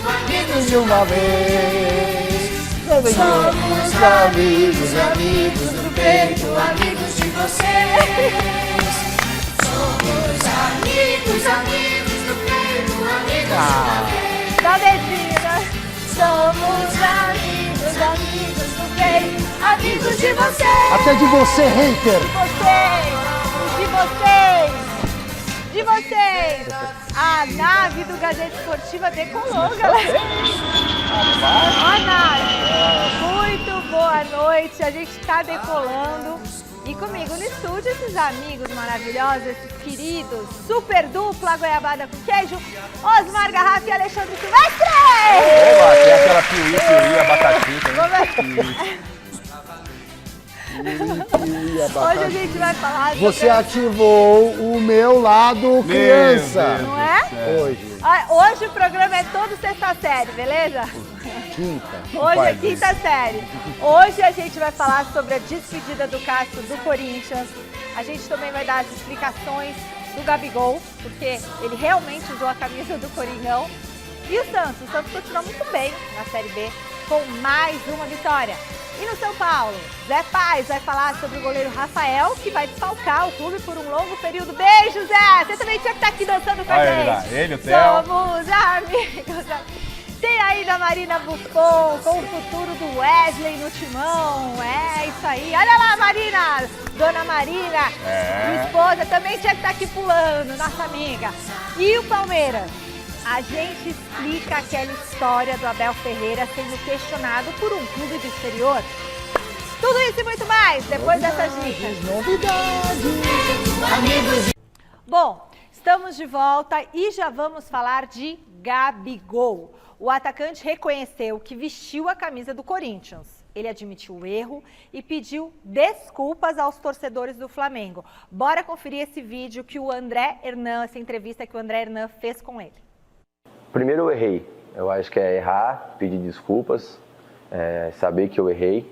amigos de uma vez. Somos amigos, amigos do peito, amigos de vocês. Somos amigos, amigos do peito, amigos de vocês. Dá dedinho, somos amigos, amigos do peito, amigos de vocês. Até de você, hater. De vocês. A nave do Gazeta Esportiva decolou, galera. Ó a nave. Muito boa noite, a gente está decolando. E comigo no estúdio, esses amigos maravilhosos, esses queridos, super dupla goiabada com queijo, Osmar Garrafa e Alexandre Silvestre! Oba, tem aquela piuí, a batatinha. Hoje a gente vai falar sobre... Você ativou o meu lado criança. Não é? Hoje. Hoje o programa é todo sexta série, beleza? Quinta. Hoje é quinta série. Hoje a gente vai falar sobre a despedida do Castro do Corinthians. A gente também vai dar as explicações do Gabigol, porque ele realmente usou a camisa do Coringão. E o Santos continua muito bem na Série B, com mais uma vitória. E no São Paulo, Zé Paz vai falar sobre o goleiro Rafael, que vai desfalcar o clube por um longo período. Beijo, Zé! Você também tinha que estar aqui dançando com a gente. Ele, o Theo. Somos amigos. Tem ainda a Marina Buffon com o futuro do Wesley no timão. É isso aí. Olha lá, Marina! Dona Marina, minha esposa, também tinha que estar aqui pulando, nossa amiga. E o Palmeiras? A gente explica aquela história do Abel Ferreira sendo questionado por um clube do exterior. Tudo isso e muito mais depois dessas dicas. Bom, estamos de volta e já vamos falar de Gabigol. O atacante reconheceu que vestiu a camisa do Corinthians. Ele admitiu o erro e pediu desculpas aos torcedores do Flamengo. Bora conferir esse vídeo que o André Hernan, essa entrevista que o André Hernan fez com ele. Primeiro eu errei. Eu acho que é errar, pedir desculpas, saber que eu errei.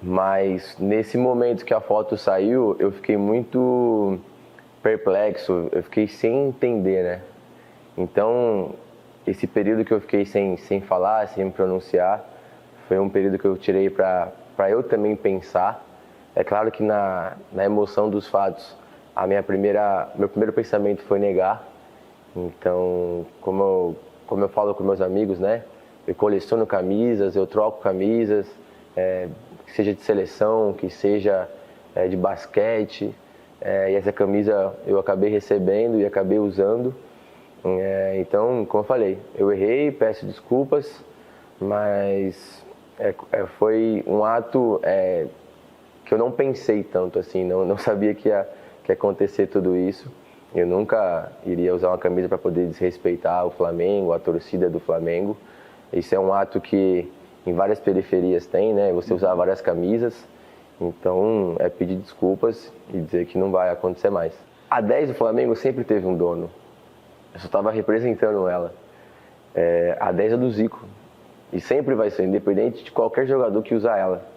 Mas nesse momento que a foto saiu, eu fiquei muito perplexo, eu fiquei sem entender, né? Então, esse período que eu fiquei sem falar, sem me pronunciar, foi um período que eu tirei para eu também pensar. É claro que na emoção dos fatos, meu primeiro pensamento foi negar. Então, como eu falo com meus amigos, né? Eu coleciono camisas, eu troco camisas, que seja de seleção, que seja de basquete. E essa camisa eu acabei recebendo e acabei usando. Então, como eu falei, eu errei, peço desculpas, mas foi um ato que eu não pensei tanto assim, não sabia que ia acontecer tudo isso. Eu nunca iria usar uma camisa para poder desrespeitar o Flamengo, a torcida do Flamengo. Isso é um ato que em várias periferias tem, né? Você usar várias camisas. Então, é pedir desculpas e dizer que não vai acontecer mais. A 10 do Flamengo sempre teve um dono. Eu só estava representando ela. A 10 é do Zico. E sempre vai ser, independente de qualquer jogador que usar ela.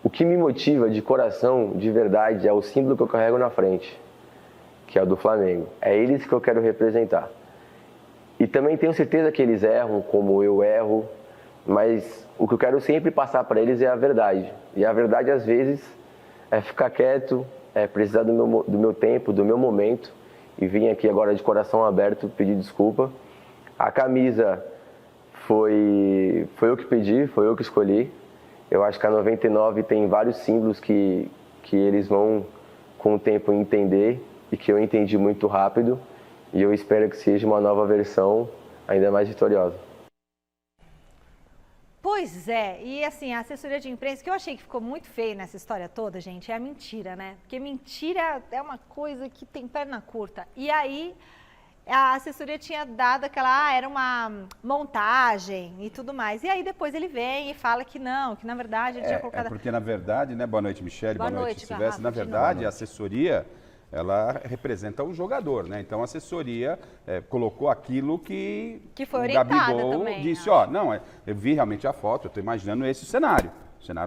O que me motiva de coração, de verdade, é o símbolo que eu carrego na frente, que é o do Flamengo. É eles que eu quero representar. E também tenho certeza que eles erram, como eu erro, mas o que eu quero sempre passar para eles é a verdade. E a verdade, às vezes, é ficar quieto, é precisar do meu tempo, do meu momento, e vim aqui agora de coração aberto pedir desculpa. A camisa foi eu que pedi, foi eu que escolhi. Eu acho que a 99 tem vários símbolos que eles vão, com o tempo, entender, e que eu entendi muito rápido, e eu espero que seja uma nova versão ainda mais vitoriosa. Pois é, e assim, a assessoria de imprensa, que eu achei que ficou muito feio nessa história toda, gente, é a mentira, né? Porque mentira é uma coisa que tem perna curta. E aí, a assessoria tinha dado aquela, era uma montagem e tudo mais. E aí depois ele vem e fala que não, que na verdade ele tinha colocado... Porque na verdade, né, boa noite Michele, boa noite Silvestre, na Garrafa, verdade a assessoria, ela representa o jogador, né? Então a assessoria colocou aquilo que foi o orientada Gabigol também, disse, acho. eu vi realmente a foto, eu estou imaginando esse cenário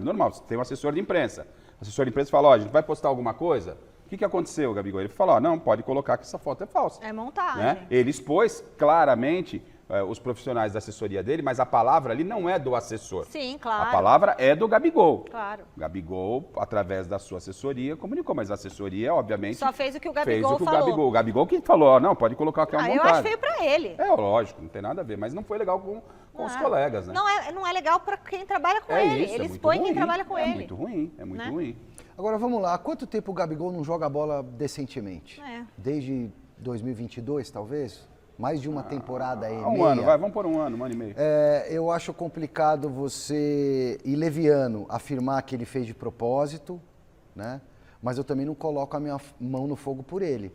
normal, você tem um assessor de imprensa. O assessor de imprensa fala, a gente vai postar alguma coisa? O que aconteceu, Gabigol? Ele falou, não, pode colocar que essa foto é falsa. É montagem. Né? Ele expôs claramente os profissionais da assessoria dele, mas a palavra ali não é do assessor. Sim, claro. A palavra é do Gabigol. Claro. Gabigol, através da sua assessoria, comunicou, mas a assessoria, obviamente, Só fez o que o fez Gabigol o que falou. o Gabigol que falou, ó, não, pode colocar o que é uma Eu vontade. acho feio pra ele. É, lógico, não tem nada a ver, mas não foi legal com os colegas, né? Não é legal pra quem trabalha com É ele. isso, Ele é muito expõe quem ruim, trabalha com ele. É muito ruim, é muito Né? ruim. Agora vamos lá, há quanto tempo o Gabigol não joga bola decentemente? É. Desde 2022, talvez? Mais de uma temporada aí, Há um meia. ano, vamos por um ano e meio. Eu acho complicado você, e leviano, afirmar que ele fez de propósito, né? Mas eu também não coloco a minha mão no fogo por ele.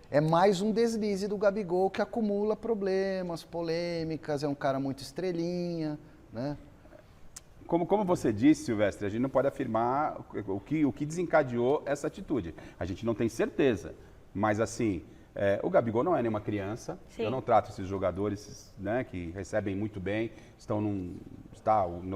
É mais um deslize do Gabigol que acumula problemas, polêmicas, é um cara muito estrelinha, né? Como você disse, Silvestre, a gente não pode afirmar o que desencadeou essa atitude. A gente não tem certeza, mas assim, o Gabigol não é nenhuma criança. Sim. Eu não trato esses jogadores, né, que recebem muito bem,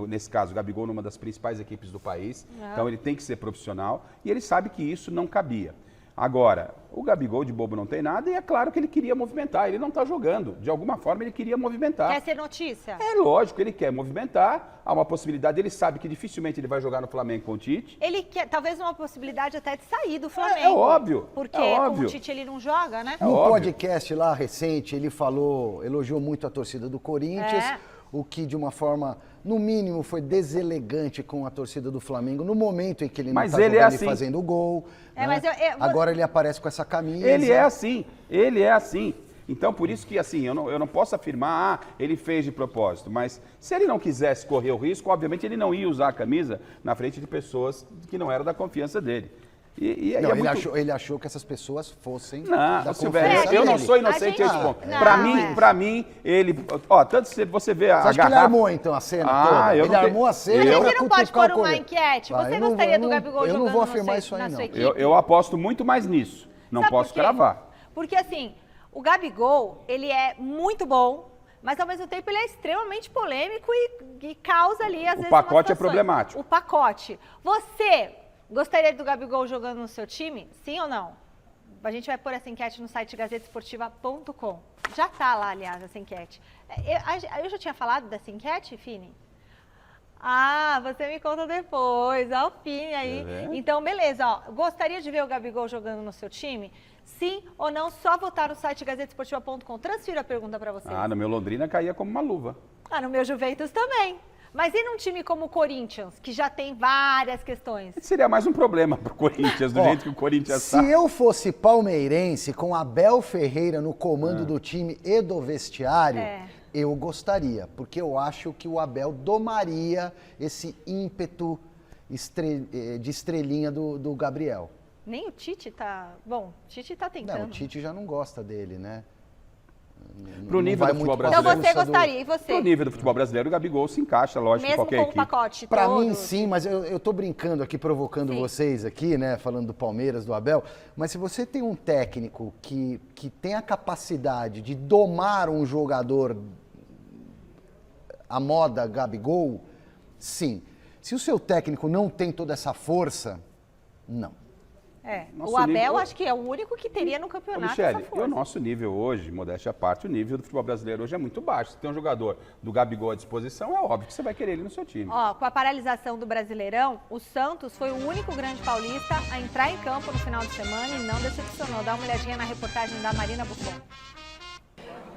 nesse caso, o Gabigol numa das principais equipes do país, então ele tem que ser profissional e ele sabe que isso não cabia. Agora, o Gabigol de bobo não tem nada e é claro que ele queria movimentar, ele não está jogando, de alguma forma ele queria movimentar. Quer ser notícia? É lógico, ele quer movimentar, há uma possibilidade, ele sabe que dificilmente ele vai jogar no Flamengo com o Tite. Ele quer, talvez uma possibilidade até de sair do Flamengo. É óbvio, Porque é óbvio. com o Tite ele não joga, né? No óbvio. podcast lá recente, ele elogiou muito a torcida do Corinthians, o que de uma forma, no mínimo, foi deselegante com a torcida do Flamengo, no momento em que ele não Mas está ele é jogando assim. e fazendo gol. É, né? mas Agora ele aparece com essa camisa. Ele é assim, ele é assim. Então, por isso que assim, eu não posso afirmar, ele fez de propósito, mas se ele não quisesse correr o risco, obviamente ele não ia usar a camisa na frente de pessoas que não eram da confiança dele. Não, é ele achou que essas pessoas fossem Não, da Silvério, confiança eu não dele. sou inocente a esse A ponto. gente- não, Pra mim, ele... Ó, tanto se você vê a Você acha que ele garrafa... armou, então, a cena Ah, toda? eu Ele não tenho- armou a cena eu- pra Você não pode cutucar pôr o uma Corinthians. enquete? Vai, Você eu não gostaria vou- do Gabigol eu jogando não vou afirmar na isso aí, não. sua equipe? Eu aposto muito mais nisso. Não Sabe por posso quê? cravar. Porque assim, o Gabigol, ele é muito bom, mas ao mesmo tempo ele é extremamente polêmico e causa ali, às vezes, pacote umas é situações. problemático. O pacote. Você gostaria do Gabigol jogando no seu time? Sim ou não? A gente vai pôr essa enquete no site gazetesportiva.com. Já tá lá, aliás, essa enquete. Eu já tinha falado dessa enquete, Fini? Ah, você me conta depois. Ó, o Fini aí. Então, beleza. Ó, gostaria de ver o Gabigol jogando no seu time? Sim ou não? Só votar no site gazetesportiva.com. Transfiro a pergunta para vocês. Ah, no meu Londrina caía como uma luva. Ah, no meu Juventus também. Mas e num time como o Corinthians, que já tem várias questões? Seria mais um problema pro Corinthians, do jeito que o Corinthians Se está. eu fosse palmeirense, com Abel Ferreira no comando do time e do vestiário, eu gostaria, porque eu acho que o Abel domaria esse ímpeto de estrelinha do Gabriel. Nem o Tite tá... Bom, o Tite tá tentando. Não, o Tite já não gosta dele, né? Pro Não nível vai do muito futebol pra Então brasileiro. você força do- gostaria, e você? Pro nível do futebol brasileiro, o Gabigol se encaixa, lógico, em Mesmo qualquer com o equipe. pacote Pra todo? mim, sim, mas eu tô brincando aqui, provocando Sim. vocês aqui, né? Falando do Palmeiras, do Abel. Mas se você tem um técnico que tem a capacidade de domar um jogador à moda Gabigol, sim. Se o seu técnico não tem toda essa força, não. Nosso O Abel nível- acho que é o único que teria no Ô, campeonato Michele, essa e o força. nosso nível hoje, modéstia à parte, o nível do futebol brasileiro hoje é muito baixo. Se tem um jogador do Gabigol à disposição, é óbvio que você vai querer ele no seu time. Ó, com a paralisação do Brasileirão, o Santos foi o único grande paulista a entrar em campo no final de semana e não decepcionou. Dá uma olhadinha na reportagem da Marina Buffon.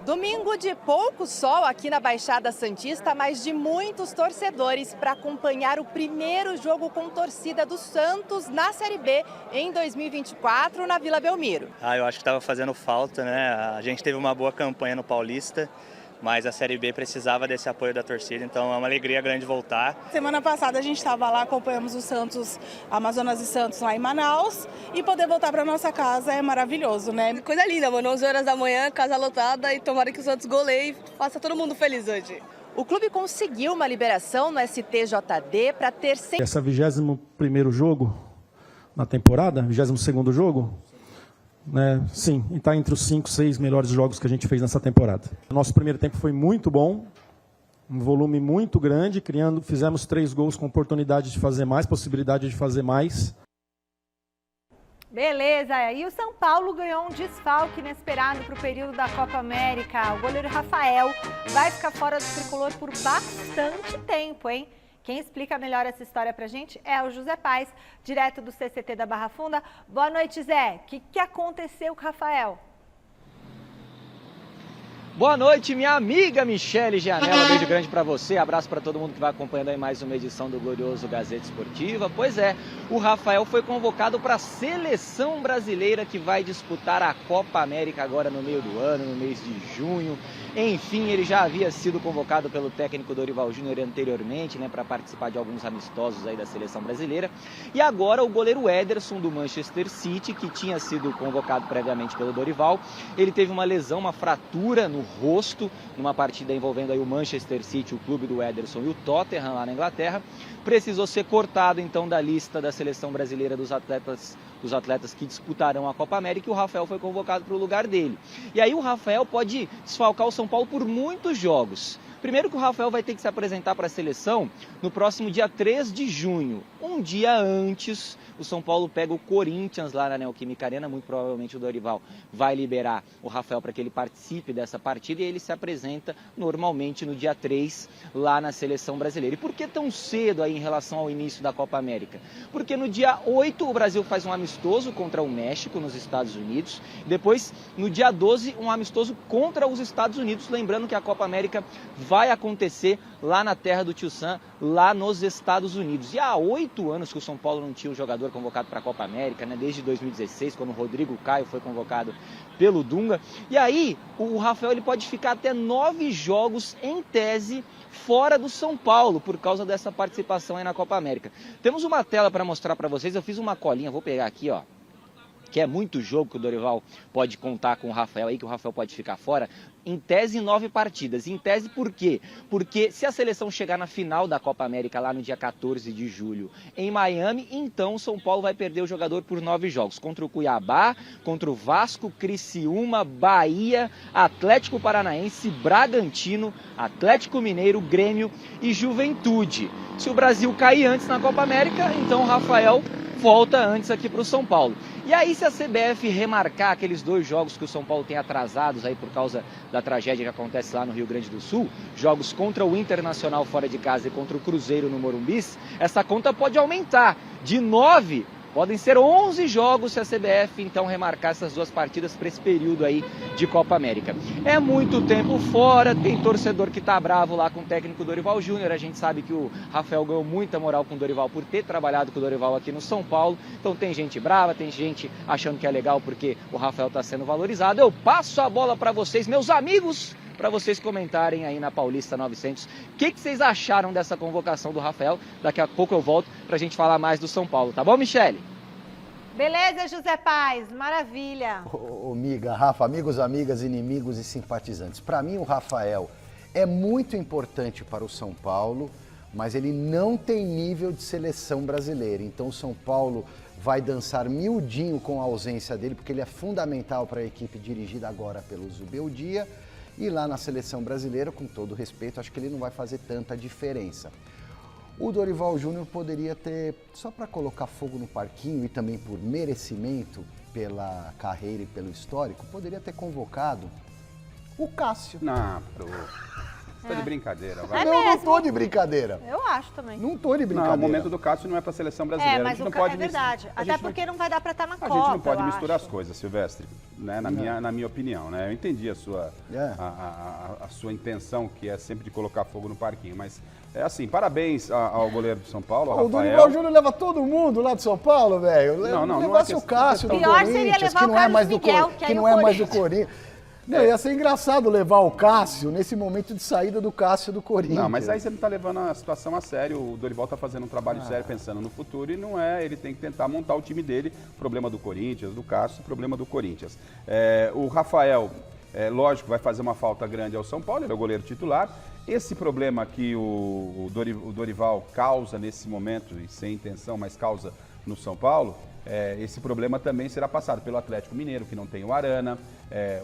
Domingo de pouco sol aqui na Baixada Santista, mas de muitos torcedores para acompanhar o primeiro jogo com torcida do Santos na Série B em 2024 na Vila Belmiro. Eu acho que estava fazendo falta, né? A gente teve uma boa campanha no Paulista, mas a Série B precisava desse apoio da torcida, então é uma alegria grande voltar. Semana passada a gente estava lá, acompanhamos o Santos, Amazonas e Santos lá em Manaus, e poder voltar para nossa casa é maravilhoso, né? Coisa linda, mano. 11 horas da manhã, casa lotada e tomara que o Santos goleie e faça todo mundo feliz hoje. O clube conseguiu uma liberação no STJD para ter Essa 21º jogo na temporada, 22º jogo, né? Sim, e está entre os 5, 6 melhores jogos que a gente fez nessa temporada. O nosso primeiro tempo foi muito bom, um volume muito grande, fizemos 3 gols com oportunidade de fazer mais, possibilidade de fazer mais. Beleza, e o São Paulo ganhou um desfalque inesperado para o período da Copa América. O goleiro Rafael vai ficar fora do tricolor por bastante tempo, hein? Quem explica melhor essa história pra gente é o José Paes, direto do CCT da Barra Funda. Boa noite, Zé. O que aconteceu com o Rafael? Boa noite, minha amiga Michele Gianella, um beijo grande para você, abraço para todo mundo que vai acompanhando aí mais uma edição do glorioso Gazeta Esportiva. Pois é, o Rafael foi convocado para a seleção brasileira que vai disputar a Copa América agora no meio do ano, no mês de junho. Enfim, ele já havia sido convocado pelo técnico Dorival Júnior anteriormente, né, para participar de alguns amistosos aí da seleção brasileira. E agora o goleiro Ederson do Manchester City, que tinha sido convocado previamente pelo Dorival, ele teve uma lesão, uma fratura no rosto, numa partida envolvendo aí o Manchester City, o clube do Ederson e o Tottenham lá na Inglaterra. Precisou ser cortado então da lista da seleção brasileira dos atletas que disputarão a Copa América, e o Rafael foi convocado para o lugar dele. E aí o Rafael pode desfalcar o São Paulo por muitos jogos. Primeiro que o Rafael vai ter que se apresentar para a seleção no próximo dia 3 de junho. Um dia antes, o São Paulo pega o Corinthians lá na Neoquímica Arena. Muito provavelmente o Dorival vai liberar o Rafael para que ele participe dessa partida, e ele se apresenta normalmente no dia 3 lá na seleção brasileira. E por que tão cedo aí em relação ao início da Copa América? Porque no dia 8 o Brasil faz um amistoso contra o México nos Estados Unidos. Depois, no dia 12, um amistoso contra os Estados Unidos. Lembrando que a Copa América vai acontecer lá na terra do Tio Sam, lá nos Estados Unidos. E há 8 anos que o São Paulo não tinha um jogador convocado para a Copa América, né? Desde 2016, quando o Rodrigo Caio foi convocado pelo Dunga. E aí, o Rafael ele pode ficar até 9 jogos, em tese, fora do São Paulo, por causa dessa participação aí na Copa América. Temos uma tela para mostrar para vocês, eu fiz uma colinha, vou pegar aqui, ó, que é muito jogo que o Dorival pode contar com o Rafael aí, que o Rafael pode ficar fora. Em tese, 9 partidas. Em tese, por quê? Porque se a seleção chegar na final da Copa América lá no dia 14 de julho em Miami, então o São Paulo vai perder o jogador por 9 jogos. Contra o Cuiabá, contra o Vasco, Criciúma, Bahia, Atlético Paranaense, Bragantino, Atlético Mineiro, Grêmio e Juventude. Se o Brasil cair antes na Copa América, então o Rafael volta antes aqui para o São Paulo. E aí, se a CBF remarcar aqueles 2 jogos que o São Paulo tem atrasados aí por causa da tragédia que acontece lá no Rio Grande do Sul, jogos contra o Internacional fora de casa e contra o Cruzeiro no Morumbis, essa conta pode aumentar de 9. Podem ser 11 jogos se a CBF, então, remarcar essas 2 partidas para esse período aí de Copa América. É muito tempo fora, tem torcedor que tá bravo lá com o técnico Dorival Júnior. A gente sabe que o Rafael ganhou muita moral com o Dorival por ter trabalhado com o Dorival aqui no São Paulo. Então tem gente brava, tem gente achando que é legal porque o Rafael tá sendo valorizado. Eu passo a bola para vocês, meus amigos, para vocês comentarem aí na Paulista 900. O que vocês acharam dessa convocação do Rafael? Daqui a pouco eu volto para a gente falar mais do São Paulo, tá bom, Michele? Beleza, José Paes, maravilha. Ô, amiga, Rafa, amigos, amigas, inimigos e simpatizantes. Para mim, o Rafael é muito importante para o São Paulo, mas ele não tem nível de seleção brasileira. Então, o São Paulo vai dançar miudinho com a ausência dele, porque ele é fundamental para a equipe dirigida agora pelo Zubeldia. E lá na seleção brasileira, com todo respeito, acho que ele não vai fazer tanta diferença. O Dorival Júnior poderia ter, só para colocar fogo no parquinho e também por merecimento pela carreira e pelo histórico, poderia ter convocado o Cássio. Não, Você tá de brincadeira, vai. Não tô de brincadeira. Eu acho também. Não tô de brincadeira. Não, o momento do Cássio não é para a seleção brasileira. Mas a gente não pode verdade. Até porque não vai dar para estar na Copa. A gente não pode misturar as coisas, Silvestre, né? Na minha opinião, né? Eu entendi a sua intenção, que é sempre de colocar fogo no parquinho, mas é assim, parabéns ao goleiro do São Paulo, Rafael. O Dorival Júnior leva todo mundo lá de São Paulo, velho. Não levasse o Cássio do Pior seria Corinthians, levar que o não é mais Carlos do Miguel, que não é mais do Corinthians. Não, ia ser engraçado levar o Cássio nesse momento de saída do Cássio do Corinthians. Não, mas aí você não está levando a situação a sério. O Dorival está fazendo um trabalho sério pensando no futuro e não é. Ele tem que tentar montar o time dele. Problema do Corinthians, do Cássio, problema do Corinthians. O Rafael, lógico, vai fazer uma falta grande ao São Paulo, ele é o goleiro titular. Esse problema que o Dorival causa nesse momento, e sem intenção, mas causa no São Paulo, esse problema também será passado pelo Atlético Mineiro, que não tem o Arana.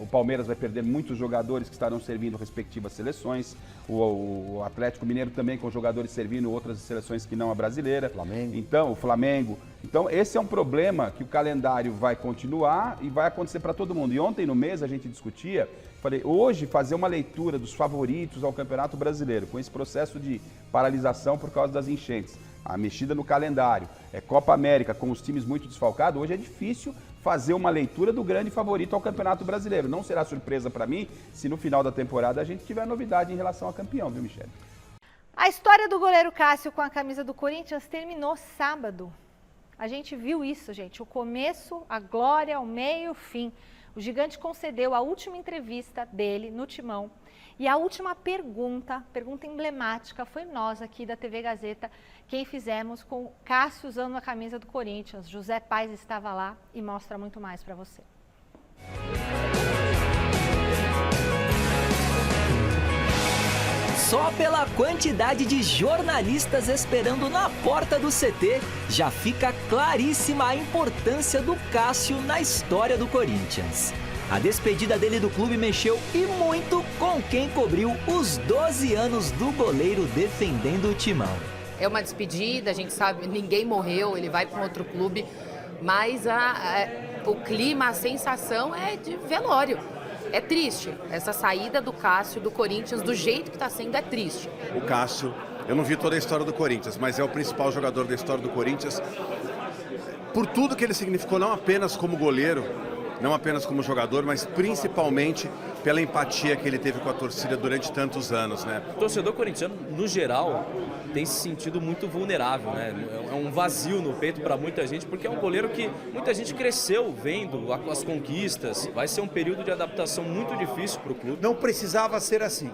O Palmeiras vai perder muitos jogadores que estarão servindo respectivas seleções. O Atlético Mineiro também com jogadores servindo outras seleções que não a brasileira. Então, o Flamengo. Então, esse é um problema que o calendário vai continuar e vai acontecer para todo mundo. E ontem no mês a gente discutia, falei, hoje fazer uma leitura dos favoritos ao Campeonato Brasileiro, com esse processo de paralisação por causa das enchentes, a mexida no calendário, Copa América com os times muito desfalcados, hoje é difícil fazer uma leitura do grande favorito ao Campeonato Brasileiro. Não será surpresa para mim se no final da temporada a gente tiver novidade em relação ao campeão, viu, Michele? A história do goleiro Cássio com a camisa do Corinthians terminou sábado. A gente viu isso, gente, o começo, a glória, o meio, o fim. O gigante concedeu a última entrevista dele no Timão. E a última pergunta emblemática, foi nós aqui da TV Gazeta quem fizemos com Cássio usando a camisa do Corinthians. José Paes estava lá e mostra muito mais para você. Só pela quantidade de jornalistas esperando na porta do CT, já fica claríssima a importância do Cássio na história do Corinthians. A despedida dele do clube mexeu e muito com quem cobriu os 12 anos do goleiro defendendo o Timão. É uma despedida, a gente sabe, ninguém morreu, ele vai para um outro clube, mas o clima, a sensação é de velório. É triste, essa saída do Cássio, do Corinthians, do jeito que está sendo, é triste. O Cássio, eu não vi toda a história do Corinthians, mas é o principal jogador da história do Corinthians, por tudo que ele significou, não apenas como goleiro, não apenas como jogador, mas principalmente pela empatia que ele teve com a torcida durante tantos anos, né? O torcedor corintiano, no geral, tem se sentido muito vulnerável, né? É um vazio no peito para muita gente, porque é um goleiro que muita gente cresceu vendo as conquistas. Vai ser um período de adaptação muito difícil para o clube. Não precisava ser assim,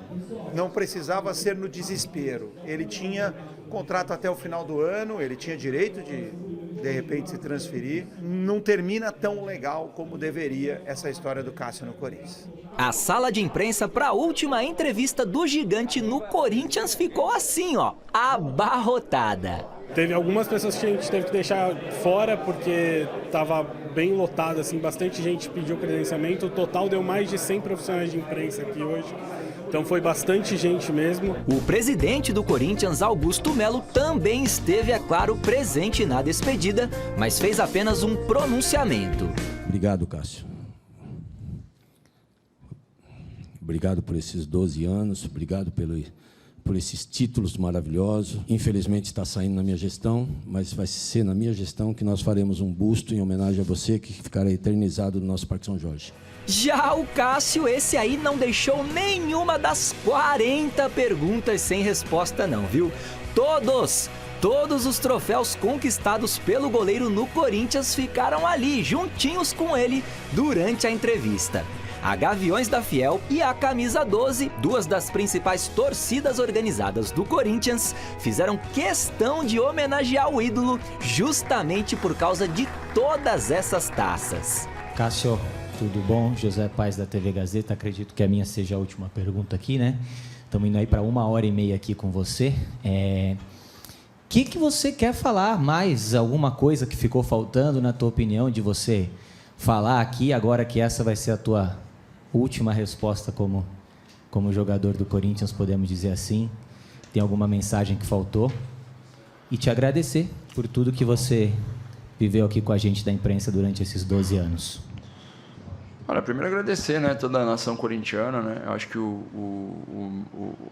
não precisava ser no desespero. Ele tinha contrato até o final do ano, ele tinha direito de repente se transferir. Não termina tão legal como deveria essa história do Cássio no Corinthians. A sala de imprensa para a última entrevista do gigante no Corinthians ficou assim, ó, abarrotada. Teve algumas pessoas que a gente teve que deixar fora porque estava bem lotado, assim, bastante gente pediu credenciamento. O total deu mais de 100 profissionais de imprensa aqui hoje. Então foi bastante gente mesmo. O presidente do Corinthians, Augusto Melo, também esteve, é claro, presente na despedida, mas fez apenas um pronunciamento. Obrigado, Cássio. Obrigado por esses 12 anos, obrigado por esses títulos maravilhosos. Infelizmente está saindo na minha gestão, mas vai ser na minha gestão que nós faremos um busto em homenagem a você, que ficará eternizado no nosso Parque São Jorge. Já o Cássio, esse aí não deixou nenhuma das 40 perguntas sem resposta não, viu? Todos os troféus conquistados pelo goleiro no Corinthians ficaram ali, juntinhos com ele, durante a entrevista. A Gaviões da Fiel e a Camisa 12, duas das principais torcidas organizadas do Corinthians, fizeram questão de homenagear o ídolo justamente por causa de todas essas taças. Cássio, tudo bom? José Paes da TV Gazeta, acredito que a minha seja a última pergunta aqui, né? Estamos indo aí para 1h30 aqui com você. Que você quer falar mais? Alguma coisa que ficou faltando, na tua opinião, de você falar aqui, agora que essa vai ser a tua última resposta como jogador do Corinthians, podemos dizer assim? Tem alguma mensagem que faltou? E te agradecer por tudo que você viveu aqui com a gente da imprensa durante esses 12 anos. Olha, primeiro agradecer, né, toda a nação corintiana, né? Eu acho que o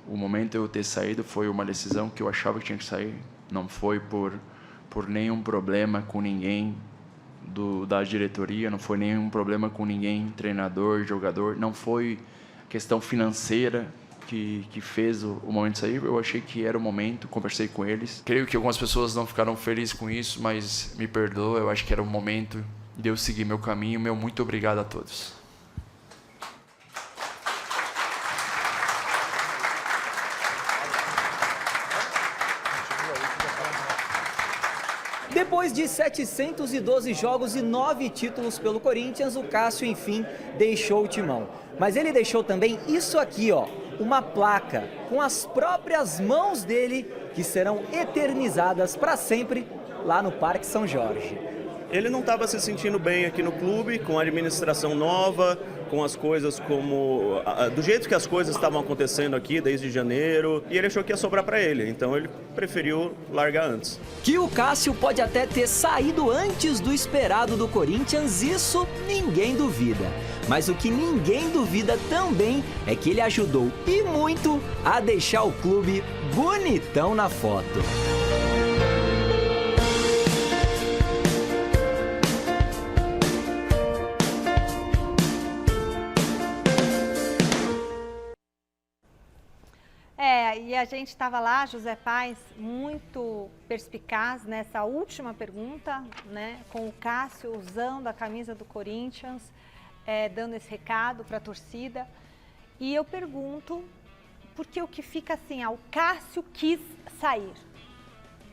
momento de eu ter saído foi uma decisão que eu achava que tinha que sair. Não foi por nenhum problema com ninguém da diretoria, não foi nenhum problema com ninguém, treinador, jogador, não foi questão financeira que fez o momento sair. Eu achei que era o momento, conversei com eles. Creio que algumas pessoas não ficaram felizes com isso, mas me perdoa, eu acho que era o momento de eu seguir meu caminho. Meu muito obrigado a todos. Depois de 712 jogos e 9 títulos pelo Corinthians, o Cássio, enfim, deixou o timão. Mas ele deixou também isso aqui, ó, uma placa com as próprias mãos dele, que serão eternizadas para sempre lá no Parque São Jorge. ele não estava se sentindo bem aqui no clube, com a administração nova, com as coisas como... do jeito que as coisas estavam acontecendo aqui desde janeiro, e ele achou que ia sobrar para ele, então ele preferiu largar antes. Que o Cássio pode até ter saído antes do esperado do Corinthians, isso ninguém duvida. Mas o que ninguém duvida também é que ele ajudou e muito a deixar o clube bonitão na foto. E a gente estava lá, José Paes, muito perspicaz nessa última pergunta, né, com o Cássio usando a camisa do Corinthians, dando esse recado para a torcida. E eu pergunto, porque o que fica assim, o Cássio quis sair.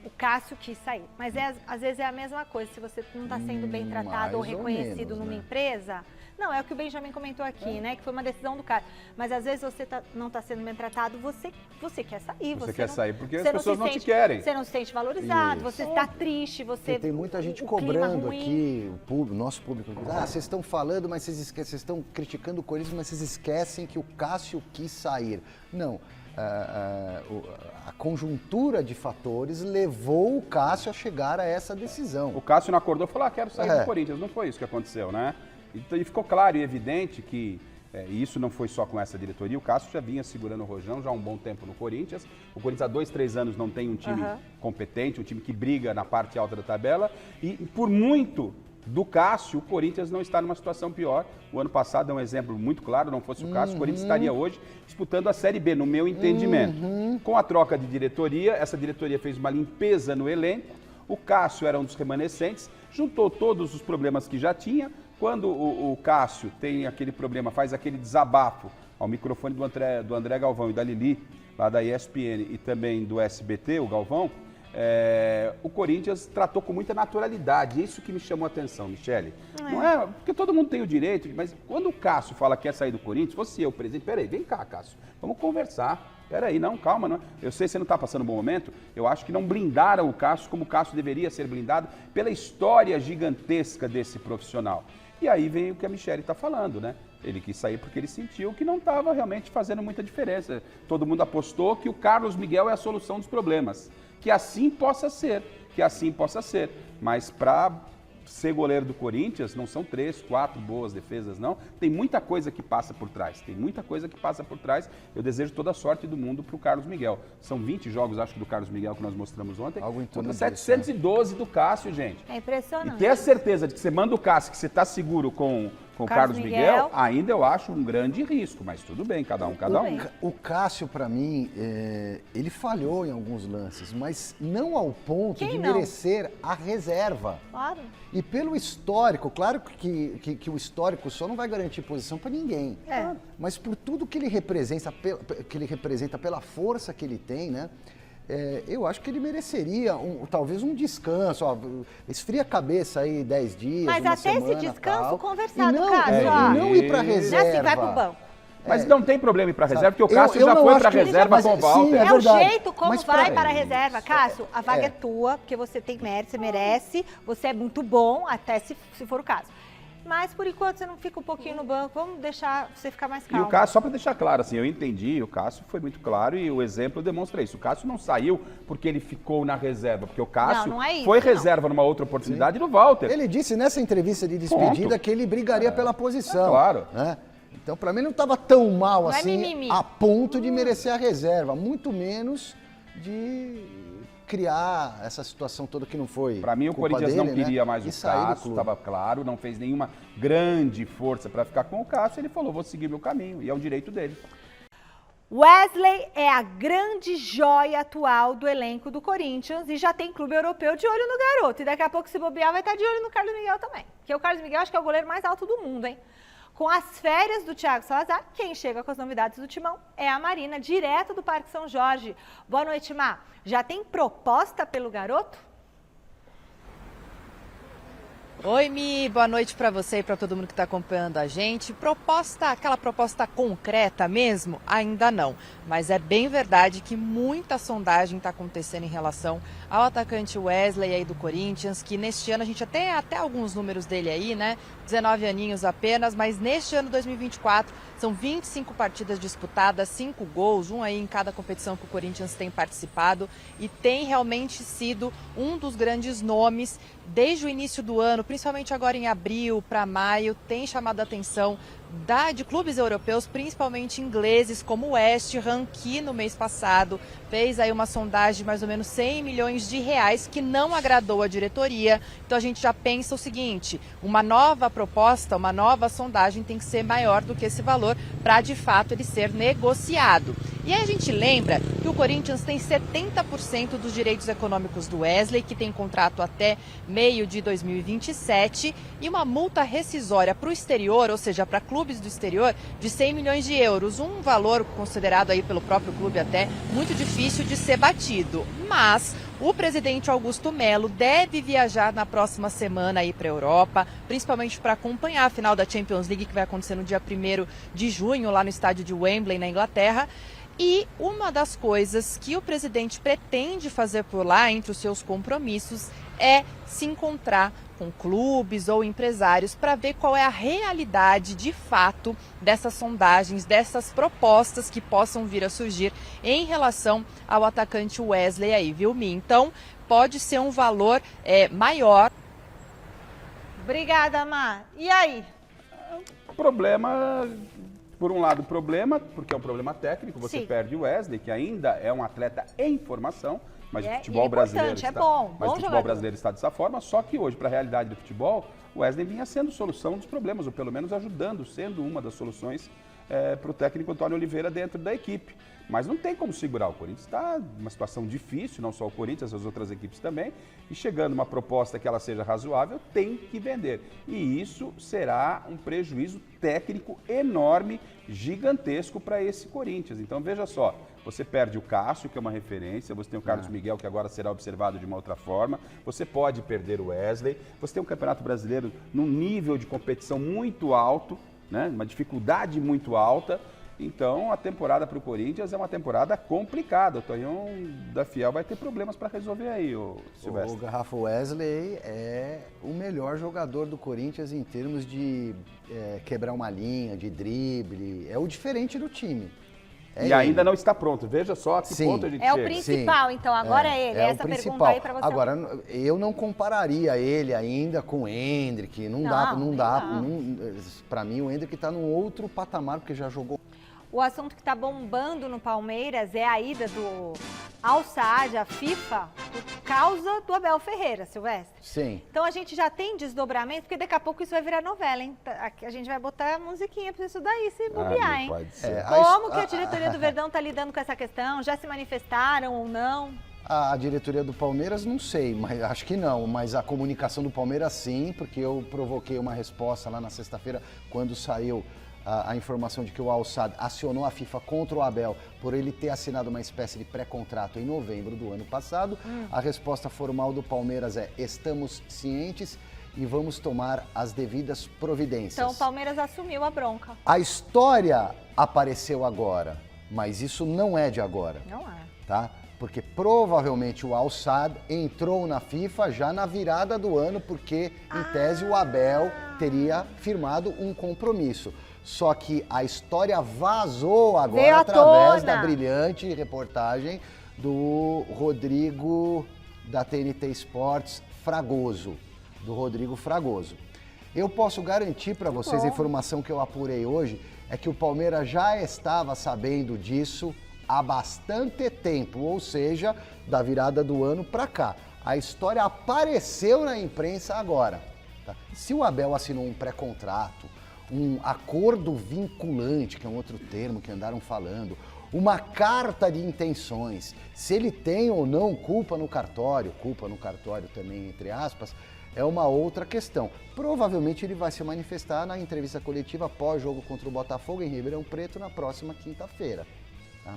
O Cássio quis sair. Mas às vezes é a mesma coisa, se você não está sendo bem tratado ou reconhecido numa empresa... Não, é o que o Benjamin comentou aqui, né? Que foi uma decisão do cara. Mas às vezes você não está sendo bem tratado, você quer sair. Você quer sair porque as pessoas não te querem. Você não se sente valorizado, você está triste, você... Tem muita gente cobrando aqui, o nosso público. Vocês estão falando, mas vocês estão criticando o Corinthians, mas vocês esquecem que o Cássio quis sair. Não, a conjuntura de fatores levou o Cássio a chegar a essa decisão. O Cássio não acordou e falou, quero sair do Corinthians. Não foi isso que aconteceu, né? E ficou claro e evidente que isso não foi só com essa diretoria, o Cássio já vinha segurando o rojão já há um bom tempo no Corinthians. O Corinthians há 2, 3 anos não tem um time competente, um time que briga na parte alta da tabela. E por muito do Cássio, o Corinthians não está numa situação pior. O ano passado é um exemplo muito claro, não fosse o Cássio, o Corinthians estaria hoje disputando a Série B, no meu entendimento. Com a troca de diretoria, essa diretoria fez uma limpeza no elenco, o Cássio era um dos remanescentes, juntou todos os problemas que já tinha. Quando o Cássio tem aquele problema, faz aquele desabafo ao microfone do André Galvão e da Lili, lá da ESPN, e também do SBT, o Galvão, o Corinthians tratou com muita naturalidade. Isso que me chamou a atenção, Michele. Não é, porque todo mundo tem o direito, mas quando o Cássio fala que quer sair do Corinthians, fosse eu, presidente, peraí, vem cá, Cássio, vamos conversar. Peraí, não, calma, não. Eu sei que você não está passando um bom momento, eu acho que não blindaram o Cássio como o Cássio deveria ser blindado pela história gigantesca desse profissional. E aí vem o que a Michele está falando, né? Ele quis sair porque ele sentiu que não estava realmente fazendo muita diferença. Todo mundo apostou que o Carlos Miguel é a solução dos problemas. Que assim possa ser, Mas para ser goleiro do Corinthians, não são 3, 4 boas defesas, não. Tem muita coisa que passa por trás, Eu desejo toda a sorte do mundo para o Carlos Miguel. São 20 jogos, acho que do Carlos Miguel que nós mostramos ontem. Algo em torno de 712 do Cássio, gente. É impressionante. E ter a certeza de que você manda o Cássio, que você está seguro com o Carlos Miguel, ainda eu acho um grande risco, mas tudo bem, cada um. O Cássio, para mim, ele falhou em alguns lances, mas não ao ponto de merecer a reserva. Claro. E pelo histórico, claro que o histórico só não vai garantir posição para ninguém. Mas por tudo que ele representa, pela força que ele tem, né? Eu acho que ele mereceria talvez um descanso, esfria a cabeça aí 10 dias, mas uma semana, até esse descanso tal. conversado, Cássio. Não ir para reserva. Não é assim, vai pro banco. Mas não tem problema ir para reserva, porque o Cássio já foi para reserva com o Walter. É o jeito como vai para a reserva. Cássio, a vaga é tua, porque você tem mérito, você merece, você é muito bom, até se for o caso. Mas, por enquanto, você não fica um pouquinho no banco, vamos deixar você ficar mais calmo. E o Cássio, só para deixar claro, assim, eu entendi, o Cássio foi muito claro e o exemplo demonstra isso. O Cássio não saiu porque ele ficou na reserva, porque o Cássio foi reserva numa outra oportunidade no Walter. Ele disse nessa entrevista de despedida que ele brigaria pela posição. Claro. Né? Então, para mim, não estava tão mal assim, a ponto de merecer a reserva, muito menos de criar essa situação toda que não foi. Para mim, o Corinthians não queria mais o Cássio, estava claro, não fez nenhuma grande força para ficar com o Cássio. Ele falou, vou seguir meu caminho, e é o direito dele. Wesley é a grande joia atual do elenco do Corinthians e já tem clube europeu de olho no garoto. E daqui a pouco, se bobear, vai estar de olho no Carlos Miguel também. Porque o Carlos Miguel acho que é o goleiro mais alto do mundo, hein? Com as férias do Thiago Salazar, quem chega com as novidades do Timão é a Marina, direto do Parque São Jorge. Boa noite, Mar. Já tem proposta pelo garoto? Oi, Mi, boa noite para você e para todo mundo que está acompanhando a gente. Aquela proposta concreta mesmo? Ainda não. Mas é bem verdade que muita sondagem está acontecendo em relação ao atacante Wesley aí do Corinthians, que neste ano a gente até alguns números dele aí, né? 19 aninhos apenas, mas neste ano 2024 são 25 partidas disputadas, 5 gols, um aí em cada competição que o Corinthians tem participado e tem realmente sido um dos grandes nomes desde o início do ano, principalmente agora em abril para maio, tem chamado a atenção de clubes europeus, principalmente ingleses, como o West Ham, que no mês passado fez aí uma sondagem de mais ou menos 100 milhões de reais, que não agradou a diretoria. Então a gente já pensa o seguinte, uma nova proposta, uma nova sondagem tem que ser maior do que esse valor para de fato ele ser negociado. E aí a gente lembra que o Corinthians tem 70% dos direitos econômicos do Wesley, que tem contrato até meio de 2027, e uma multa rescisória para o exterior, ou seja, para clubes do exterior, de 100 milhões de euros. Um valor considerado aí pelo próprio clube até muito difícil de ser batido. Mas o presidente Augusto Melo deve viajar na próxima semana aí para a Europa, principalmente para acompanhar a final da Champions League, que vai acontecer no dia 1º de junho, lá no estádio de Wembley, na Inglaterra. E uma das coisas que o presidente pretende fazer por lá, entre os seus compromissos, é se encontrar com clubes ou empresários para ver qual é a realidade de fato dessas sondagens, dessas propostas que possam vir a surgir em relação ao atacante Wesley aí, viu, Mi? Então, pode ser um valor maior. Obrigada, Má. E aí? Problema... Por um lado, problema, porque é um problema técnico, você Sim. perde o Wesley, que ainda é um atleta em formação, mas o É futebol brasileiro importante, está, é bom, mas bom o futebol jogador. brasileiro está dessa forma, só que hoje, para a realidade do futebol, o Wesley vinha sendo solução dos problemas, ou pelo menos ajudando, sendo uma das soluções para o técnico Antônio Oliveira dentro da equipe. Mas não tem como segurar. O Corinthians está numa situação difícil, não só o Corinthians, as outras equipes também. E chegando uma proposta que ela seja razoável, tem que vender. E isso será um prejuízo técnico enorme, gigantesco para esse Corinthians. Então veja só, você perde o Cássio, que é uma referência, você tem o Carlos Miguel, que agora será observado de uma outra forma, você pode perder o Wesley, você tem um Campeonato Brasileiro num nível de competição muito alto, né? Uma dificuldade muito alta. Então, a temporada para o Corinthians é uma temporada complicada. O Tonhão da Fiel vai ter problemas para resolver aí, o Silvestre. O Garrafa Wesley é o melhor jogador do Corinthians em termos de quebrar uma linha, de drible. É o diferente do time. E ainda não está pronto. Veja só a que ponto a gente É chega. o principal, então. Agora é ele. Essa pergunta aí para você. Agora, eu não compararia ele ainda com o Hendrick. Não dá. Para mim, o Hendrick está num outro patamar, porque já jogou. O assunto que está bombando no Palmeiras é a ida do Al Saad à FIFA por causa do Abel Ferreira, Silvestre. Sim. Então a gente já tem desdobramento, porque daqui a pouco isso vai virar novela, hein? A gente vai botar a musiquinha para isso daí se bobear, hein? Pode ser. Como que a diretoria do Verdão está lidando com essa questão? Já se manifestaram ou não? A diretoria do Palmeiras, não sei, mas acho que não. Mas a comunicação do Palmeiras, sim, porque eu provoquei uma resposta lá na sexta-feira, quando saiu a informação de que o Al Saad acionou a FIFA contra o Abel por ele ter assinado uma espécie de pré-contrato em novembro do ano passado. A resposta formal do Palmeiras é: estamos cientes e vamos tomar as devidas providências. Então o Palmeiras assumiu a bronca. A história apareceu agora, mas isso não é de agora. Não é. Tá? Porque provavelmente o Al Saad entrou na FIFA já na virada do ano, porque em tese o Abel teria firmado um compromisso. Só que a história vazou agora através da brilhante reportagem do Rodrigo da TNT Sports Fragoso, Eu posso garantir para vocês, a informação que eu apurei hoje, é que o Palmeiras já estava sabendo disso há bastante tempo, ou seja, da virada do ano para cá. A história apareceu na imprensa agora. Tá? Se o Abel assinou um pré-contrato, um acordo vinculante, que é um outro termo que andaram falando, uma carta de intenções, se ele tem ou não culpa no cartório também, entre aspas, é uma outra questão. Provavelmente ele vai se manifestar na entrevista coletiva pós-jogo contra o Botafogo em Ribeirão Preto na próxima quinta-feira. Tá?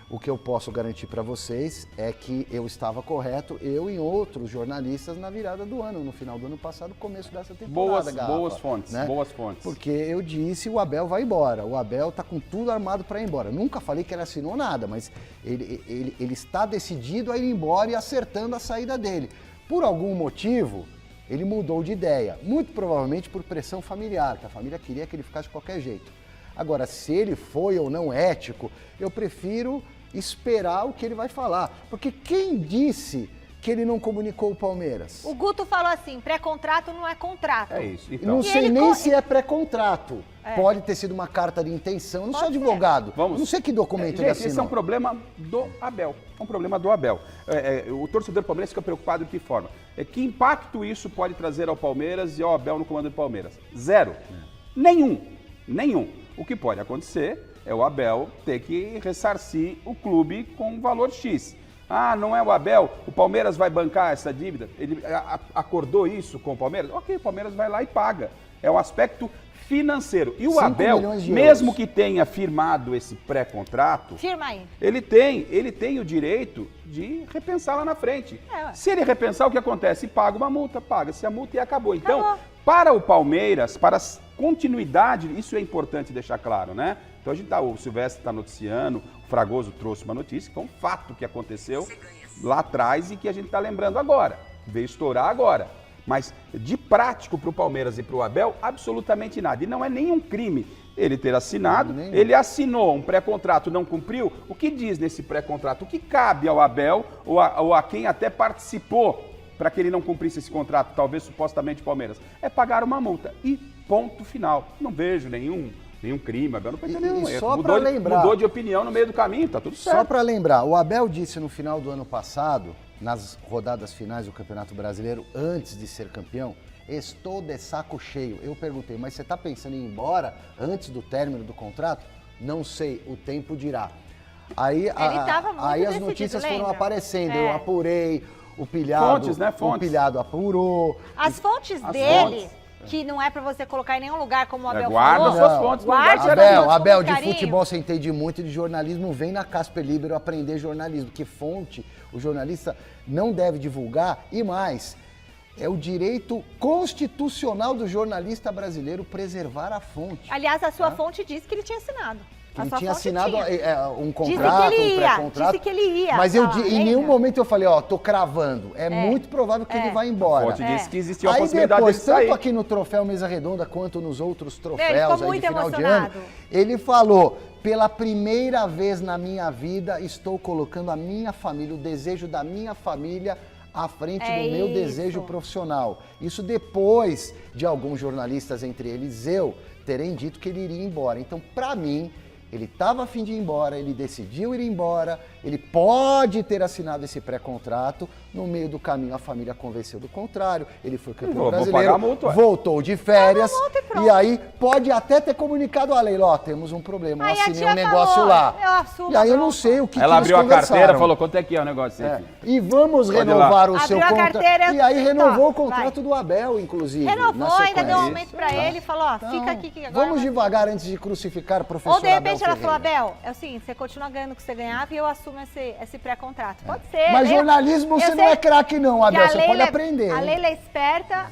O que eu posso garantir para vocês é que eu estava correto, eu e outros jornalistas na virada do ano, no final do ano passado, começo dessa temporada. Boas fontes, né? boas fontes. Porque eu disse, o Abel vai embora, o Abel tá com tudo armado para ir embora. Nunca falei que ele assinou nada, mas ele está decidido a ir embora e acertando a saída dele. Por algum motivo, ele mudou de ideia, muito provavelmente por pressão familiar, que a família queria que ele ficasse de qualquer jeito. Agora, se ele foi ou não ético, eu prefiro esperar o que ele vai falar. Porque quem disse que ele não comunicou o Palmeiras? O Guto falou assim, pré-contrato não é contrato. É isso. Então. Não sei nem se é pré-contrato. Pode ter sido uma carta de intenção. Eu não sou advogado. Não sei que documento ele assinou. Esse é um problema do Abel. É um problema do Abel. O torcedor palmeirense fica preocupado de que forma? Que impacto isso pode trazer ao Palmeiras e ao Abel no comando do Palmeiras? Zero. Nenhum. O que pode acontecer é o Abel ter que ressarcir o clube com um valor X. Ah, não é o Abel, o Palmeiras vai bancar essa dívida? Ele acordou isso com o Palmeiras? Ok, o Palmeiras vai lá e paga. É o aspecto financeiro. E o Abel, mesmo que tenha firmado esse pré-contrato, firma aí. Ele tem o direito de repensar lá na frente. Se ele repensar, o que acontece? Paga uma multa, paga-se a multa e acabou. Então, para o Palmeiras, para a continuidade, isso é importante deixar claro, né? Então o Silvestre está noticiando, o Fragoso trouxe uma notícia, que é um fato que aconteceu lá atrás e que a gente está lembrando agora. Veio estourar agora. Mas de prático para o Palmeiras e para o Abel, absolutamente nada. E não é nenhum crime ele ter assinado. Ele assinou um pré-contrato, não cumpriu. O que diz nesse pré-contrato? O que cabe ao Abel ou a quem até participou para que ele não cumprisse esse contrato, talvez supostamente o Palmeiras? É pagar uma multa. E ponto final. Não vejo nenhum crime, Abel não pode ter nenhum erro. Só para lembrar, mudou de opinião no meio do caminho, tá tudo certo. Só para lembrar, o Abel disse no final do ano passado, nas rodadas finais do Campeonato Brasileiro, antes de ser campeão, estou de saco cheio. Eu perguntei, mas você está pensando em ir embora antes do término do contrato? Não sei, o tempo dirá. Aí as notícias foram aparecendo, eu apurei, o pilhado, o pilhado apurou. As fontes dele... Que não é pra você colocar em nenhum lugar, como o Abel falou. Guarda suas fontes. Abel, de carinho. futebol você entende muito, de jornalismo, vem na Casper Libero aprender jornalismo, que fonte o jornalista não deve divulgar. E mais, é o direito constitucional do jornalista brasileiro preservar a fonte. Aliás, a sua fonte disse que ele tinha assinado. Ele tinha assinado um contrato, um pré-contrato. Disse que ele ia. Mas em nenhum momento eu falei, tô cravando. É muito provável que ele vá embora. A fonte disse que existia uma possibilidade depois, de sair. tanto aqui no troféu Mesa Redonda quanto nos outros troféus aí de final de ano, ele falou, pela primeira vez na minha vida, estou colocando a minha família, o desejo da minha família à frente do meu desejo profissional. Isso depois de alguns jornalistas, entre eles eu, terem dito que ele iria embora. Então, para mim, ele estava a fim de ir embora, ele decidiu ir embora, ele pode ter assinado esse pré-contrato, no meio do caminho a família convenceu do contrário, ele foi campeão brasileiro, voltou de férias, e aí pode até ter comunicado a Leila, temos um problema, eu assinei um negócio lá. E aí eu não sei o que ela abriu a carteira e falou, quanto é que é o negócio? E vamos renovar o seu contrato. E aí renovou o contrato do Abel, inclusive. Renovou, ainda deu um aumento pra ele, falou, fica aqui que agora... Vamos devagar antes de crucificar o professor Abel. Ou de repente ela falou, Abel, é o seguinte, você continua ganhando o que você ganhava e eu assumo esse pré-contrato. Pode ser. Mas jornalismo você não é craque não, Abel, você pode aprender. A Leila é esperta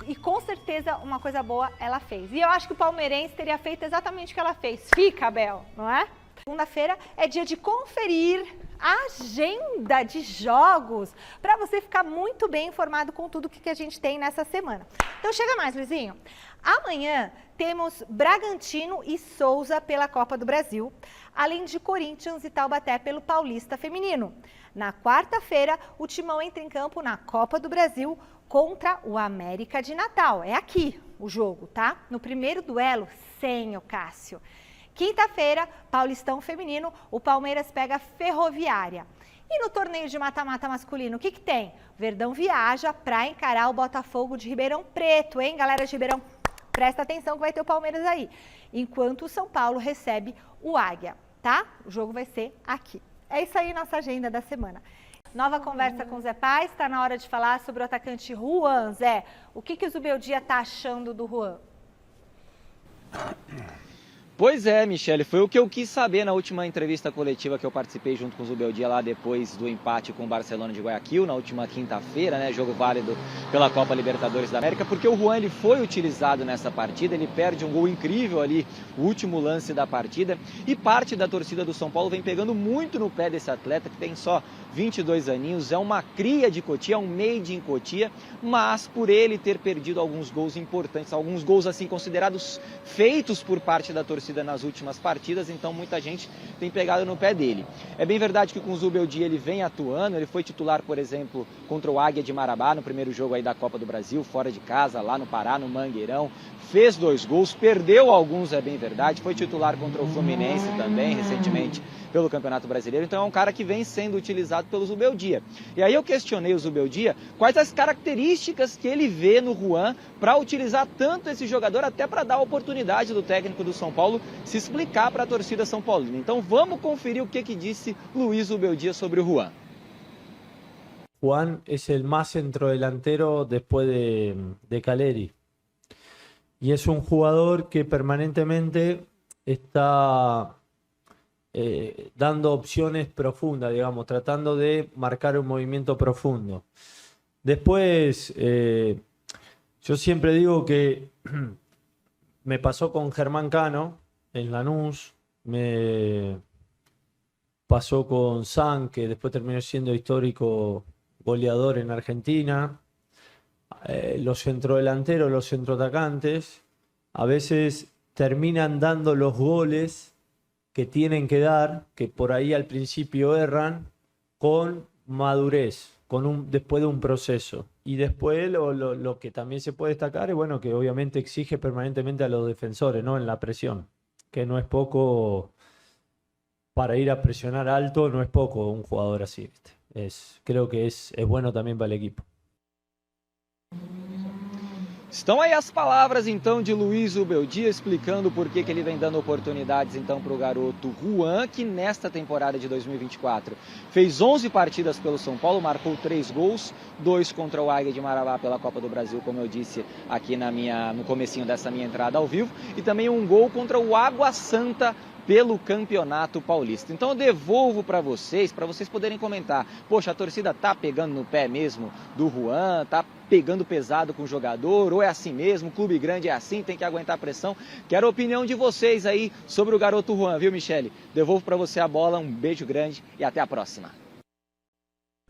e com certeza uma coisa boa ela fez. E eu acho que o palmeirense teria feito exatamente o que ela fez. Fica, Abel, não é? Segunda-feira é dia de conferir a agenda de jogos para você ficar muito bem informado com tudo que a gente tem nessa semana. Então chega mais, Luizinho. Amanhã temos Bragantino e Souza pela Copa do Brasil, além de Corinthians e Taubaté pelo Paulista Feminino. Na quarta-feira, o Timão entra em campo na Copa do Brasil contra o América de Natal. É aqui o jogo, tá? No primeiro duelo, sem o Cássio. Quinta-feira, Paulistão Feminino, o Palmeiras pega a Ferroviária. E no torneio de mata-mata masculino, o que tem? Verdão viaja para encarar o Botafogo de Ribeirão Preto, hein, galera de Ribeirão? Presta atenção que vai ter o Palmeiras aí. Enquanto o São Paulo recebe o Águia, tá? O jogo vai ser aqui. É isso aí, nossa agenda da semana. Nova conversa com o Zé Paz, está na hora de falar sobre o atacante Juan. Zé, o que o Zubeldia tá achando do Juan? Pois é, Michele, foi o que eu quis saber na última entrevista coletiva que eu participei junto com o Zubeldia lá depois do empate com o Barcelona de Guayaquil, na última quinta-feira, né, jogo válido pela Copa Libertadores da América, porque o Juan ele foi utilizado nessa partida, ele perde um gol incrível ali, o último lance da partida, e parte da torcida do São Paulo vem pegando muito no pé desse atleta, que tem só 22 aninhos, é uma cria de Cotia, é um made in Cotia, mas por ele ter perdido alguns gols importantes, alguns gols assim considerados feitos por parte da torcida nas últimas partidas, então muita gente tem pegado no pé dele. É bem verdade que com o Zubeldia ele vem atuando, ele foi titular, por exemplo, contra o Águia de Marabá, no primeiro jogo aí da Copa do Brasil, fora de casa, lá no Pará, no Mangueirão, fez 2 gols, perdeu alguns, é bem verdade, foi titular contra o Fluminense também, recentemente, pelo Campeonato Brasileiro, então é um cara que vem sendo utilizado pelo Zubeldia. E aí eu questionei o Zubeldia quais as características que ele vê no Juan para utilizar tanto esse jogador, até para dar a oportunidade do técnico do São Paulo se explicar para a torcida São Paulina. Então vamos conferir o que disse Luiz Zubeldia sobre o Juan. Juan es el más centrodelantero después de Caleri. Y es un jugador que permanentemente está dando opciones profundas, digamos, tratando de marcar un movimiento profundo. Después, yo siempre digo que me pasó con Germán Cano en Lanús, me pasó con San, que después terminó siendo histórico goleador en Argentina. Los centrodelanteros, los centroatacantes, a veces terminan dando los goles que tienen que dar, que por ahí al principio erran, con madurez, después de un proceso. Y después lo que también se puede destacar es bueno, que obviamente exige permanentemente a los defensores, ¿no? En la presión, que no es poco, para ir a presionar alto, no es poco un jugador así, ¿viste? Creo que es bueno también para el equipo. Estão aí as palavras então de Luiz Zubeldia explicando por que ele vem dando oportunidades então para o garoto Juan, que nesta temporada de 2024 fez 11 partidas pelo São Paulo, marcou 3 gols, 2 contra o Águia de Marabá pela Copa do Brasil, como eu disse aqui no comecinho dessa minha entrada ao vivo, e também um gol contra o Água Santa pelo Campeonato Paulista. Então eu devolvo para vocês poderem comentar. Poxa, a torcida tá pegando no pé mesmo do Juan, tá pegando pesado com o jogador, ou é assim mesmo, clube grande é assim, tem que aguentar a pressão. Quero a opinião de vocês aí sobre o garoto Juan, viu, Michele? Devolvo para você a bola, um beijo grande e até a próxima.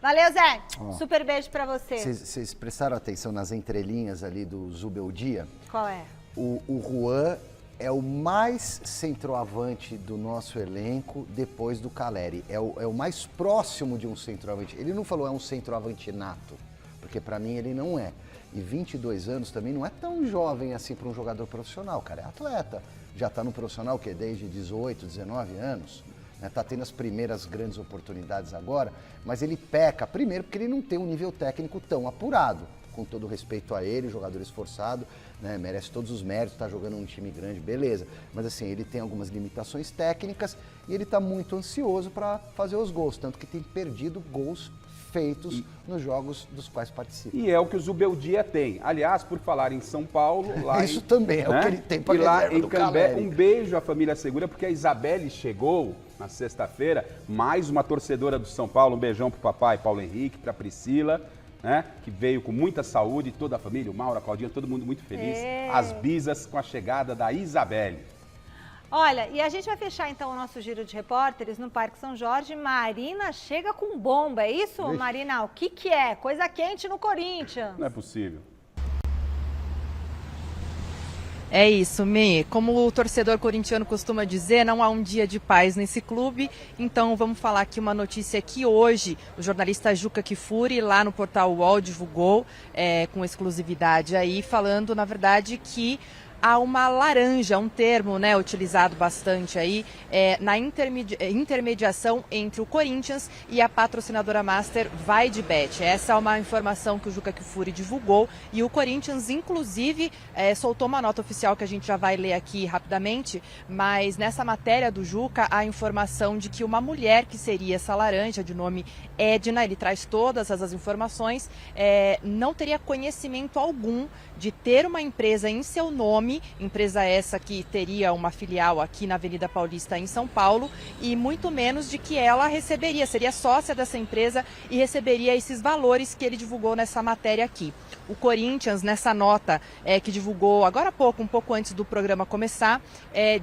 Valeu, Zé. Super beijo para você. Vocês prestaram atenção nas entrelinhas ali do Zubeldia? Qual é? O Juan é o mais centroavante do nosso elenco depois do Caleri. É o mais próximo de um centroavante. Ele não falou é um centroavante nato, porque para mim ele não é. E 22 anos também não é tão jovem assim para um jogador profissional, cara. É atleta. Já está no profissional que desde 18, 19 anos. Está tendo as primeiras grandes oportunidades agora, mas ele peca, primeiro porque ele não tem um nível técnico tão apurado. Com todo respeito a ele, jogador esforçado, né, merece todos os méritos, está jogando um time grande, beleza. Mas assim, ele tem algumas limitações técnicas e ele está muito ansioso para fazer os gols, tanto que tem perdido gols feitos nos jogos dos quais participa. E é o que o Zubeldia tem. Aliás, por falar em São Paulo... Lá isso também é o que ele tem para lá em Cambé, um beijo à família Segura, porque a Isabelle chegou na sexta-feira, mais uma torcedora do São Paulo, um beijão pro papai Paulo Henrique, pra Priscila, né, que veio com muita saúde, toda a família, o Mauro, a Claudinha, todo mundo muito feliz. As bisas com a chegada da Isabelle. Olha, e a gente vai fechar então o nosso giro de repórteres no Parque São Jorge. Marina chega com bomba, é isso, Marina? O que é? Coisa quente no Corinthians. Não é possível. É isso, Mê. Como o torcedor corintiano costuma dizer, não há um dia de paz nesse clube. Então vamos falar aqui uma notícia que hoje o jornalista Juca Kfouri, lá no portal UOL, divulgou com exclusividade aí, falando, na verdade, que há uma laranja, um termo, né, utilizado bastante aí na intermediação entre o Corinthians e a patrocinadora master VaideBet. Essa é uma informação que o Juca Kfouri divulgou e o Corinthians, inclusive, soltou uma nota oficial que a gente já vai ler aqui rapidamente, mas nessa matéria do Juca, a informação de que uma mulher que seria essa laranja, de nome Edna, ele traz todas essas informações, não teria conhecimento algum de ter uma empresa em seu nome nome, empresa essa que teria uma filial aqui na Avenida Paulista em São Paulo, e muito menos de que ela receberia, seria sócia dessa empresa e receberia esses valores que ele divulgou nessa matéria aqui. O Corinthians, nessa nota que divulgou agora há pouco, um pouco antes do programa começar,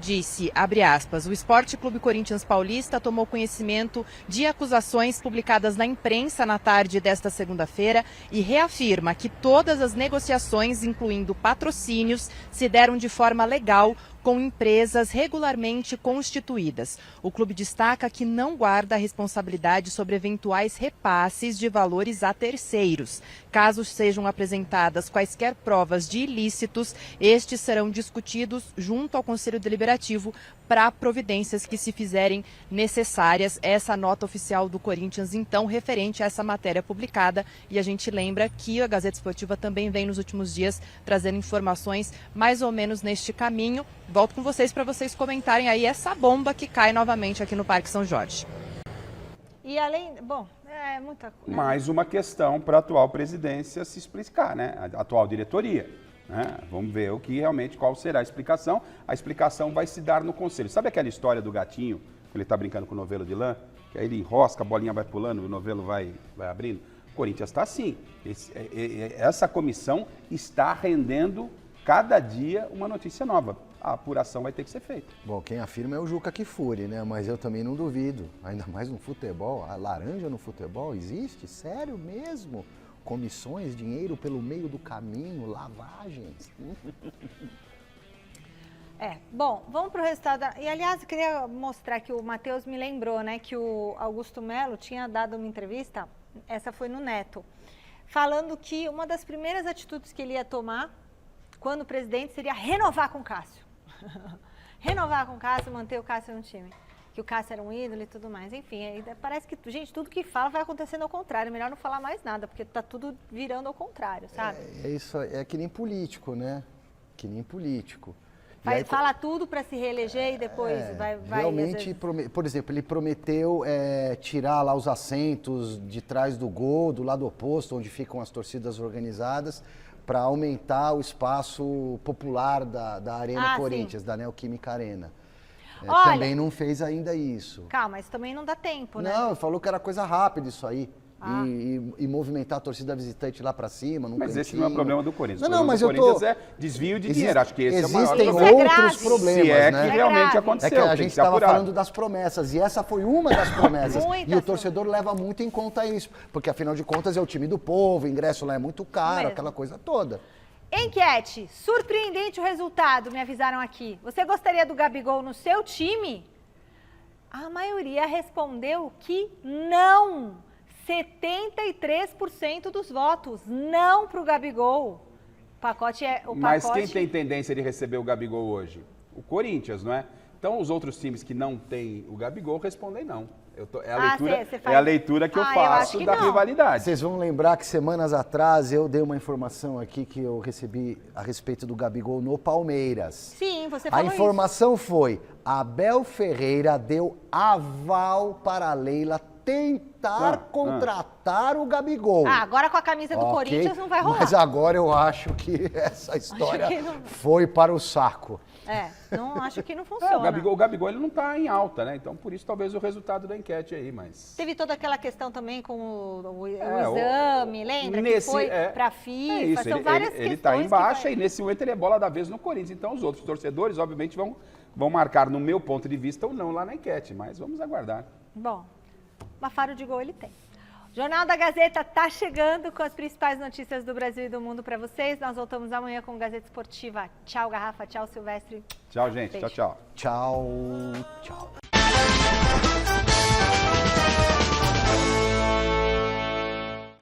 disse, abre aspas, o Esporte Clube Corinthians Paulista tomou conhecimento de acusações publicadas na imprensa na tarde desta segunda-feira e reafirma que todas as negociações, incluindo patrocínios, se deram de forma legal com empresas regularmente constituídas. O clube destaca que não guarda responsabilidade sobre eventuais repasses de valores a terceiros. Caso sejam apresentadas quaisquer provas de ilícitos, estes serão discutidos junto ao Conselho Deliberativo para providências que se fizerem necessárias. Essa nota oficial do Corinthians, então, referente a essa matéria publicada. E a gente lembra que a Gazeta Esportiva também vem nos últimos dias trazendo informações mais ou menos neste caminho. Volto com vocês para vocês comentarem aí essa bomba que cai novamente aqui no Parque São Jorge. E além, bom, é muita coisa. Mais uma questão para a atual presidência se explicar, né? A atual diretoria. Né? Vamos ver qual será a explicação. A explicação vai se dar no conselho. Sabe aquela história do gatinho, que ele está brincando com o novelo de lã? Que aí ele enrosca, a bolinha vai pulando, o novelo vai abrindo? O Corinthians está assim. Essa comissão está rendendo cada dia uma notícia nova. A apuração vai ter que ser feita. Bom, quem afirma é o Juca Kfouri, né? Mas eu também não duvido. Ainda mais no futebol. A laranja no futebol existe? Sério mesmo? Comissões, dinheiro pelo meio do caminho, lavagens. Bom, vamos para o resultado. E, aliás, eu queria mostrar que o Matheus me lembrou, né, que o Augusto Melo tinha dado uma entrevista, essa foi no Neto, falando que uma das primeiras atitudes que ele ia tomar quando presidente seria renovar com o Cássio. Renovar com o Cássio, manter o Cássio no time. Que o Cássio era um ídolo e tudo mais. Enfim, parece que, gente, tudo que fala vai acontecendo ao contrário. É melhor não falar mais nada, porque tá tudo virando ao contrário, sabe? Isso é que nem político, né? Que nem político. Fala tudo para se reeleger e depois vai realmente, por exemplo, ele prometeu tirar lá os assentos de trás do gol, do lado oposto, onde ficam as torcidas organizadas, para aumentar o espaço popular da Arena Corinthians, da Neoquímica Arena. Olha, também não fez ainda isso. Calma, isso também não dá tempo, né? Não, falou que era coisa rápida isso aí. E movimentar a torcida visitante lá para cima. Mas cantinho. Esse não é o problema do Corinthians. Não, mas o Corinthians é desvio de dinheiro. Acho que esse é o maior problema. Existem outros problemas, se é né? que realmente aconteceu. É que a gente estava falando das promessas, e essa foi uma das promessas. E o torcedor leva muito em conta isso, porque afinal de contas é o time do povo, o ingresso lá é muito caro, aquela coisa toda. Enquete, surpreendente o resultado, me avisaram aqui. Você gostaria do Gabigol no seu time? A maioria respondeu que não. 73% dos votos não para o Gabigol. Mas quem tem tendência de receber o Gabigol hoje? O Corinthians, não é? Então os outros times que não têm o Gabigol respondem não. É a leitura que eu faço da rivalidade. Vocês vão lembrar que semanas atrás eu dei uma informação aqui que eu recebi a respeito do Gabigol no Palmeiras. Sim, você falou isso. A informação foi: Abel Ferreira deu aval para a Leila tentar contratar o Gabigol. Agora com a camisa do Corinthians não vai rolar. Mas agora eu acho que essa história foi para o saco. Não acho que não funciona. O Gabigol ele não está em alta, né? Então por isso talvez o resultado da enquete aí, mas... Teve toda aquela questão também com o exame, lembra? Que foi para a FIFA, são várias questões. Ele está em baixa e nesse momento ele é bola da vez no Corinthians. Então os outros torcedores, obviamente, vão marcar, no meu ponto de vista, ou não lá na enquete, mas vamos aguardar. Bom, uma faro de gol ele tem. O Jornal da Gazeta está chegando com as principais notícias do Brasil e do mundo para vocês. Nós voltamos amanhã com Gazeta Esportiva. Tchau, Garrafa. Tchau, Silvestre. Tchau, gente. Beijo. Tchau. Tchau. Tchau.